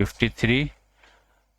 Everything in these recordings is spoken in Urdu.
53,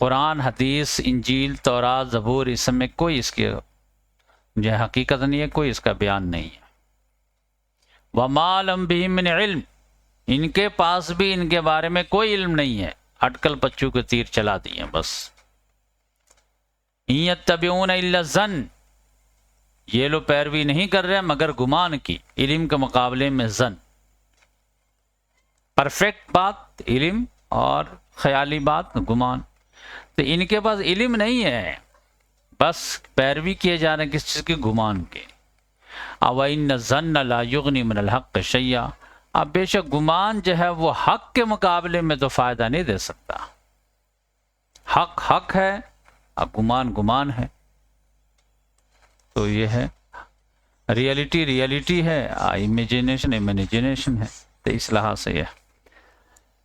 قرآن، حدیث، انجیل، تورات، زبور، اس میں کوئی اس کی جو ہے حقیقت نہیں ہے، کوئی اس کا بیان نہیں ہے۔ وَمَا لَهُم بِهِ مِنْ عِلْم، ان کے پاس بھی ان کے بارے میں کوئی علم نہیں ہے، اٹکل پچو کے تیر چلا دیے بس۔ إِن يَتَّبِعُونَ إِلَّا الظَّنَّ، یہ لوگ پیروی نہیں کر رہے مگر گمان کی، علم کے مقابلے میں ظن۔ پرفیکٹ بات علم اور خیالی بات گمان، تو ان کے پاس علم نہیں ہے، بس پیروی کیے جا رہے ہیں کس چیز کی؟ گمان کے۔ وَإِنَّ الظَّنَّ لَا يُغْنِي مِنَ الْحَقِّ شَيْئًا، اب بے شک گمان جو ہے وہ حق کے مقابلے میں تو فائدہ نہیں دے سکتا۔ حق حق ہے، اب گمان گمان ہے، تو یہ ہے ریئلٹی ریئلٹی ہے، امیجینیشن امیجینیشن ہے، تو اس لحاظ سے یہ۔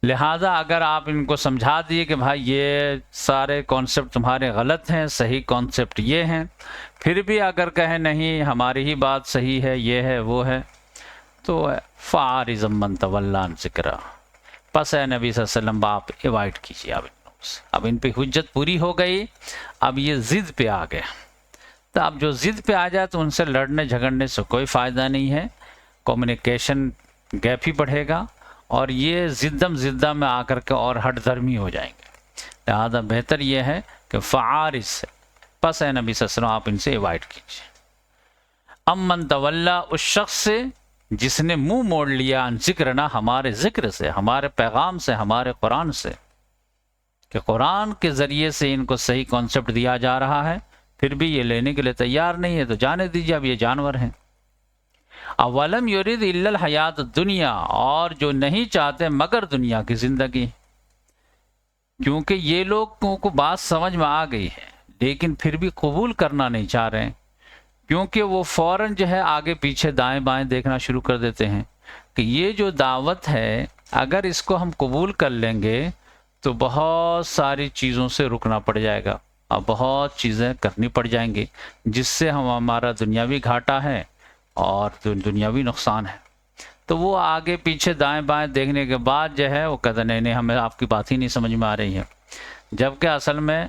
لہٰذا اگر آپ ان کو سمجھا دیے کہ بھائی یہ سارے کانسیپٹ تمہارے غلط ہیں، صحیح کانسیپٹ یہ ہیں، پھر بھی اگر کہیں نہیں ہماری ہی بات صحیح ہے، یہ ہے وہ ہے، تو فَعَارِضًا مَّن تَوَلَّىٰ عَن ذِكْرِی، پس اے نبی صلی اللہ علیہ وسلم آپ ایوائڈ کیجیے اب ان لوگوں سے۔ اب ان پہ حجت پوری ہو گئی، اب یہ ضد پہ آ گئے، تو اب جو ضد پہ آ جائے تو ان سے لڑنے جھگڑنے سے کوئی فائدہ نہیں ہے، کمیونیکیشن گیپ ہی بڑھے گا، اور یہ زدہ میں آ کر کے اور ہٹ دھرمی ہو جائیں گے۔ لہذا بہتر یہ ہے کہ فعارض سے، پس اے نبی صلی اللہ علیہ وسلم آپ ان سے ایوائڈ کیجیے۔ امن تولا، اس شخص سے جس نے منہ موڑ لیا، عن ذکرنا، ہمارے ذکر سے، ہمارے پیغام سے، ہمارے قرآن سے، کہ قرآن کے ذریعے سے ان کو صحیح کانسیپٹ دیا جا رہا ہے، پھر بھی یہ لینے کے لیے تیار نہیں ہے، تو جانے دیجیے، اب یہ جانور ہیں۔ اولم یرید الا الحیات الدنیا، اور جو نہیں چاہتے مگر دنیا کی زندگی، کیونکہ یہ لوگوں کو بات سمجھ میں آ گئی ہے لیکن پھر بھی قبول کرنا نہیں چاہ رہے ہیں، کیونکہ وہ فوراً جو ہے آگے پیچھے دائیں بائیں دیکھنا شروع کر دیتے ہیں کہ یہ جو دعوت ہے اگر اس کو ہم قبول کر لیں گے تو بہت ساری چیزوں سے رکنا پڑ جائے گا، اور بہت چیزیں کرنی پڑ جائیں گی، جس سے ہمارا دنیاوی گھاٹا ہے اور دنیاوی نقصان ہے۔ تو وہ آگے پیچھے دائیں بائیں دیکھنے کے بعد جو ہے وہ کہتے نہیں ہمیں آپ کی بات ہی نہیں سمجھ میں آ رہی ہے، جبکہ اصل میں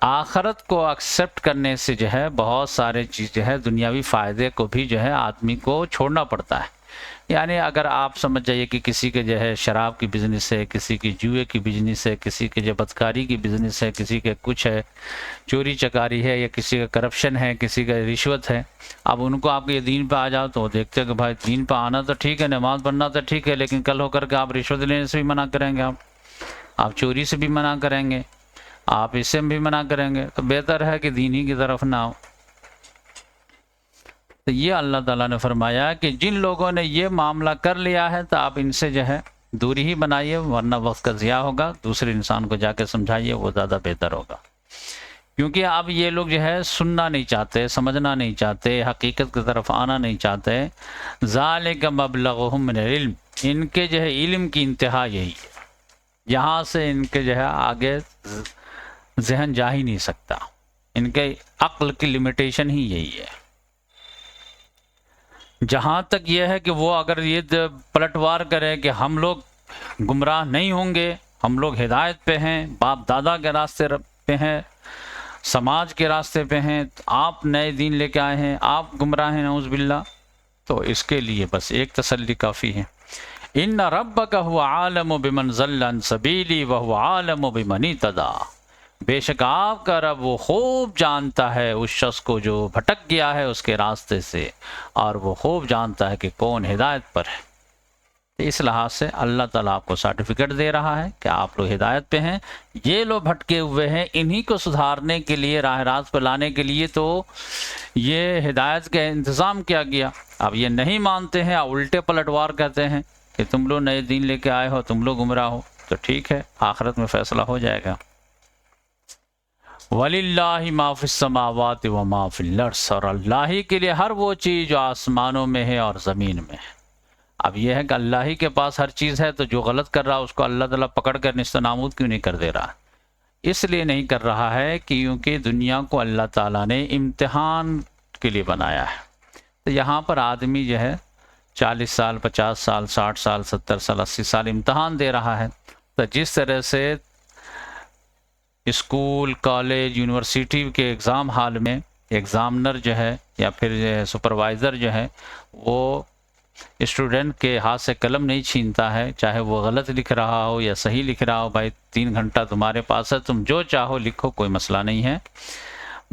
آخرت کو ایکسیپٹ کرنے سے جو ہے بہت سارے چیز جو ہے دنیاوی فائدے کو بھی جو ہے آدمی کو چھوڑنا پڑتا ہے۔ یعنی اگر آپ سمجھ جائیے کہ کسی کے جو ہے شراب کی بزنس ہے، کسی کی جوئے کی بزنس ہے، کسی کے جو بدکاری کی بزنس ہے، کسی کے کچھ ہے، چوری چکاری ہے، یا کسی کا کرپشن ہے، کسی کا رشوت ہے، اب ان کو آپ کے دین پہ آ جاؤ تو وہ دیکھتے ہیں کہ بھائی دین پہ آنا تو ٹھیک ہے، نماز پڑھنا تو ٹھیک ہے، لیکن کل ہو کر کے آپ رشوت لینے سے بھی منع کریں گے، آپ چوری سے بھی منع کریں گے، آپ اس سے بھی منع کریں گے، تو بہتر ہے کہ دین ہی کی طرف نہ آؤ۔ تو یہ اللہ تعالیٰ نے فرمایا کہ جن لوگوں نے یہ معاملہ کر لیا ہے تو آپ ان سے جو ہے دوری ہی بنائیے، ورنہ وقت کا ضیاع ہوگا، دوسرے انسان کو جا کے سمجھائیے، وہ زیادہ بہتر ہوگا، کیونکہ اب یہ لوگ جو ہے سننا نہیں چاہتے، سمجھنا نہیں چاہتے، حقیقت کی طرف آنا نہیں چاہتے۔ ذالک مبلغہم من العلم، ان کے جو ہے علم کی انتہا یہی ہے، یہاں سے ان کے جو ہے آگے ذہن جا ہی نہیں سکتا، ان کے عقل کی لمیٹیشن ہی یہی ہے۔ جہاں تک یہ ہے کہ وہ اگر یہ پلٹوار کرے کہ ہم لوگ گمراہ نہیں ہوں گے، ہم لوگ ہدایت پہ ہیں، باپ دادا کے راستے پہ ہیں، سماج کے راستے پہ ہیں، آپ نئے دین لے کے آئے ہیں، آپ گمراہ ہیں نعوذ باللہ، تو اس کے لیے بس ایک تسلی کافی ہے۔ ان ربک هو عالم بمن ضل عن سبیلی وهو عالم بمن اهتدی، بے شک آپ کا رب وہ خوب جانتا ہے اس شخص کو جو بھٹک گیا ہے اس کے راستے سے، اور وہ خوب جانتا ہے کہ کون ہدایت پر ہے۔ اس لحاظ سے اللہ تعالیٰ آپ کو سرٹیفکیٹ دے رہا ہے کہ آپ لوگ ہدایت پہ ہیں، یہ لوگ بھٹکے ہوئے ہیں، انہی کو سدھارنے کے لیے، راہ راست پہ لانے کے لیے تو یہ ہدایت کا انتظام کیا گیا۔ اب یہ نہیں مانتے ہیں، الٹے پلٹوار کہتے ہیں کہ تم لوگ نئے دین لے کے آئے ہو، تم لوگ گمراہ ہو، تو ٹھیک ہے، آخرت میں فیصلہ ہو جائے گا۔ وَلِلَّهِ مَا فِي السَّمَاوَاتِ وَمَا فِي الْأَرْضِ، اور اللہ ہی کے لیے ہر وہ چیز جو آسمانوں میں ہے اور زمین میں ہے۔ اب یہ ہے کہ اللہ ہی کے پاس ہر چیز ہے، تو جو غلط کر رہا اس کو اللہ تعالیٰ پکڑ کر نیست و نابود کیوں نہیں کر دے رہا؟ اس لیے نہیں کر رہا ہے کیونکہ دنیا کو اللہ تعالیٰ نے امتحان کے لیے بنایا ہے۔ تو یہاں پر آدمی جو ہے 40 سال، 50 سال، 60 سال، 70 سال، 80 سال امتحان دے رہا ہے، تو جس طرح سے اسکول کالج یونیورسٹی کے ایگزام ہال میں ایگزامنر جو ہے یا پھر سپروائزر جو ہے وہ اسٹوڈنٹ کے ہاتھ سے قلم نہیں چھینتا ہے، چاہے وہ غلط لکھ رہا ہو یا صحیح لکھ رہا ہو، بھائی 3 گھنٹہ تمہارے پاس ہے، تم جو چاہو لکھو، کوئی مسئلہ نہیں ہے،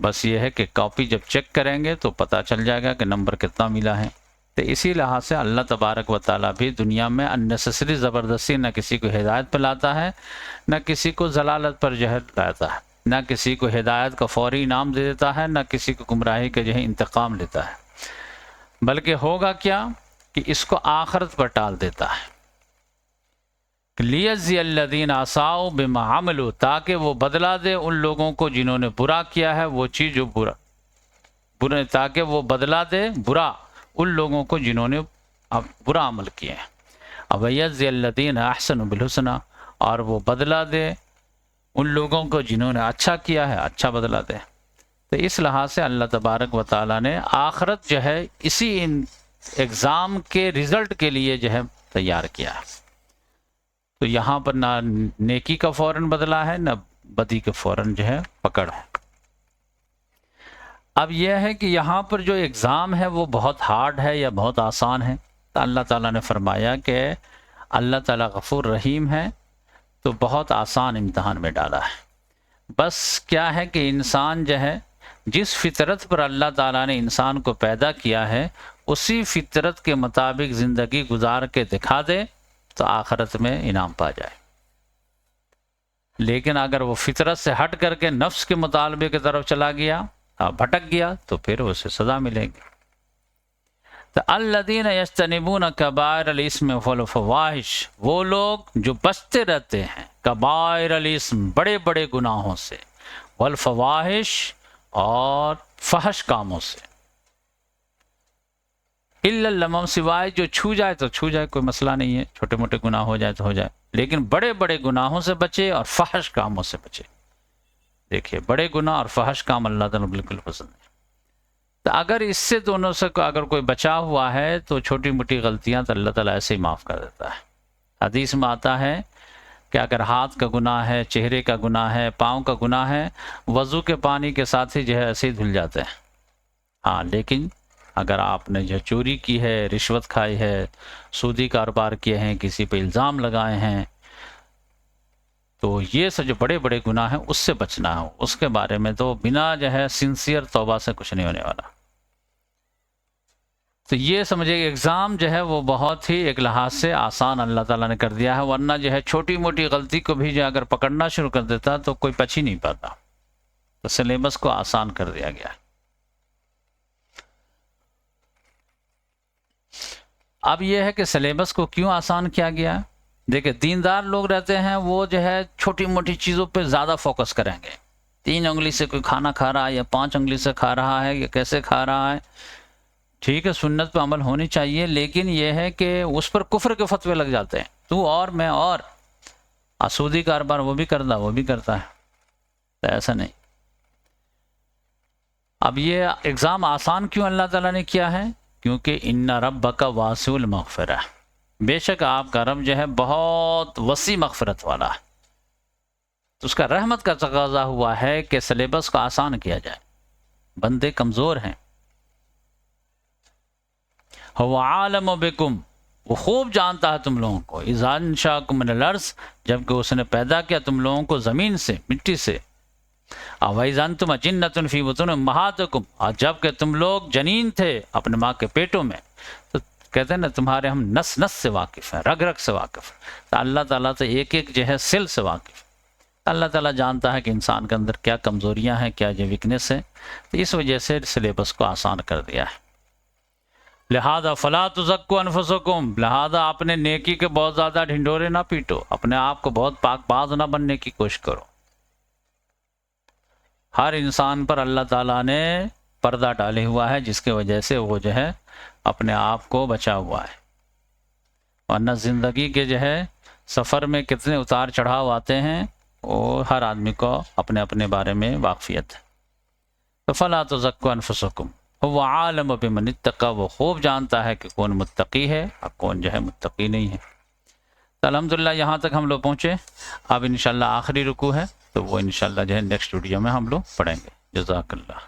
بس یہ ہے کہ کاپی جب چیک کریں گے تو پتہ چل جائے گا کہ نمبر کتنا ملا ہے۔ تو اسی لحاظ سے اللہ تبارک و تعالیٰ بھی دنیا میں اننیسیسری زبردستی نہ کسی کو ہدایت پہ لاتا ہے، نہ کسی کو ضلالت پر جو ہے لاتا ہے، نہ کسی کو ہدایت کا فوری انعام دے دیتا ہے، نہ کسی کو گمراہی کا جو ہے انتقام لیتا ہے، بلکہ ہوگا کیا کہ اس کو آخرت پر ٹال دیتا ہے۔ لیجزی الذین اساءوا بما عملوا، تاکہ وہ بدلہ دے ان لوگوں کو جنہوں نے برا کیا ہے وہ چیز جو برا، تاکہ وہ بدلہ دے برا ان لوگوں کو جنہوں نے برا عمل کیے ہیں، اب یجزی الذین احسنوا بالحسنی، اور وہ بدلہ دے ان لوگوں کو جنہوں نے اچھا کیا ہے اچھا بدلہ دے۔ تو اس لحاظ سے اللہ تبارک و تعالیٰ نے آخرت جو ہے اسی ایگزام کے رزلٹ کے لیے جو ہے تیار کیا ہے۔ تو یہاں پر نہ نیکی کا فوراً بدلہ ہے، نہ بدی کا فوراً جو ہے پکڑ ہے۔ اب یہ ہے کہ یہاں پر جو ایگزام ہے وہ بہت ہارڈ ہے یا بہت آسان ہے، تو اللہ تعالیٰ نے فرمایا کہ اللہ تعالیٰ غفور رحیم ہے، تو بہت آسان امتحان میں ڈالا ہے۔ بس کیا ہے کہ انسان جو ہے جس فطرت پر اللہ تعالیٰ نے انسان کو پیدا کیا ہے اسی فطرت کے مطابق زندگی گزار کے دکھا دے تو آخرت میں انعام پا جائے، لیکن اگر وہ فطرت سے ہٹ کر کے نفس کے مطالبے کی طرف چلا گیا، بھٹک گیا، تو پھر اسے سزا ملے گی۔ تو الذین یجتنبون کبائر الاسم والفواحش، وہ لوگ جو بچتے رہتے ہیں کبائر الاسم بڑے بڑے گناہوں سے، والفواحش اور فحش کاموں سے، الا اللمم سوائے جو چھو جائے تو چھو جائے، کوئی مسئلہ نہیں ہے، چھوٹے موٹے گناہ ہو جائے تو ہو جائے، لیکن بڑے بڑے گناہوں سے بچے اور فحش کاموں سے بچے۔ دیکھیے بڑے گناہ اور فحش کام اللہ تعالیٰ بالکل پسند ہے۔ تو اگر اس سے دونوں سے اگر کوئی بچا ہوا ہے تو چھوٹی موٹی غلطیاں تو اللہ تعالیٰ ایسے ہی معاف کر دیتا ہے۔ حدیث میں آتا ہے کہ اگر ہاتھ کا گناہ ہے، چہرے کا گناہ ہے، پاؤں کا گناہ ہے، وضو کے پانی کے ساتھ ہی جو ہے ایسے ہی دھل جاتے ہیں، ہاں لیکن اگر آپ نے جو چوری کی ہے، رشوت کھائی ہے، سودی کاروبار کیے ہیں، کسی پہ الزام لگائے ہیں، تو یہ سب جو بڑے بڑے گناہ ہیں اس سے بچنا ہے، اس کے بارے میں تو بنا جو ہے سنسیئر توبہ سے کچھ نہیں ہونے والا۔ تو یہ سمجھے ایگزام جو ہے وہ بہت ہی ایک لحاظ سے آسان اللہ تعالیٰ نے کر دیا ہے، ورنہ جو ہے چھوٹی موٹی غلطی کو بھی جو اگر پکڑنا شروع کر دیتا تو کوئی بچ ہی نہیں پاتا۔ تو سلیبس کو آسان کر دیا گیا ہے۔ اب یہ ہے کہ سلیبس کو کیوں آسان کیا گیا؟ دیکھیں دیندار لوگ رہتے ہیں وہ جو ہے چھوٹی موٹی چیزوں پہ زیادہ فوکس کریں گے، 3 انگلی سے کوئی کھانا کھا رہا ہے یا 5 انگلی سے کھا رہا ہے یا کیسے کھا رہا ہے، ٹھیک ہے سنت پہ عمل ہونی چاہیے، لیکن یہ ہے کہ اس پر کفر کے فتوے لگ جاتے ہیں، تو اور میں اور سودی کاروبار وہ بھی کرتا ہے، تو ایسا نہیں۔ اب یہ ایگزام آسان کیوں اللہ تعالیٰ نے کیا ہے؟ کیونکہ ان ربک واسع المغفرہ، بے شک آپ کا رب جو ہے بہت وسیع مغفرت والا ہے، تو اس کا رحمت کا تقاضا ہوا ہے کہ سلیبس کو آسان کیا جائے، بندے کمزور ہیں۔ هو عالم بکم، وہ خوب جانتا ہے تم لوگوں کو، اذا انشاکم من الارض، جبکہ اس نے پیدا کیا تم لوگوں کو زمین سے، مٹی سے، وَإِذَا أَنْتُمْ أَجِنَّةٌ فِي بُطُونِ أُمَّهَاتِكُمْ، اور جبکہ تم لوگ جنین تھے اپنے ماں کے پیٹوں میں، تو کہتے ہیں نا تمہارے ہم نس نس سے واقف ہیں، رگ رگ سے واقف ہیں، تو اللہ تعالیٰ تو ایک ایک جو ہے سل سے واقف ہے۔ اللہ تعالیٰ جانتا ہے کہ انسان کے اندر کیا کمزوریاں ہیں، کیا جو ویکنس ہے، تو اس وجہ سے سلیبس کو آسان کر دیا ہے۔ لہذا فلا تزکوا انفسکم، لہذا اپنے نیکی کے بہت زیادہ ڈھنڈورے نہ پیٹو، اپنے آپ کو بہت پاک باز نہ بننے کی کوشش کرو۔ ہر انسان پر اللہ تعالیٰ نے پردہ ڈالے ہوا ہے جس کی وجہ سے وہ جو ہے اپنے آپ کو بچا ہوا ہے، ورنہ زندگی کے جو ہے سفر میں کتنے اتار چڑھاؤ آتے ہیں وہ ہر آدمی کو اپنے اپنے بارے میں واقفیت ہے۔ تو فلا تزکوا انفسکم هو عالم بمن اتقى، وہ خوب جانتا ہے کہ کون متقی ہے اور کون جو ہے متقی نہیں ہے۔ تو الحمدللہ یہاں تک ہم لوگ پہنچے، اب انشاءاللہ آخری رکوع ہے، تو تو وہ انشاءاللہ جو ہے نیکسٹ ویڈیو میں ہم لوگ پڑھیں گے. جزاک اللہ.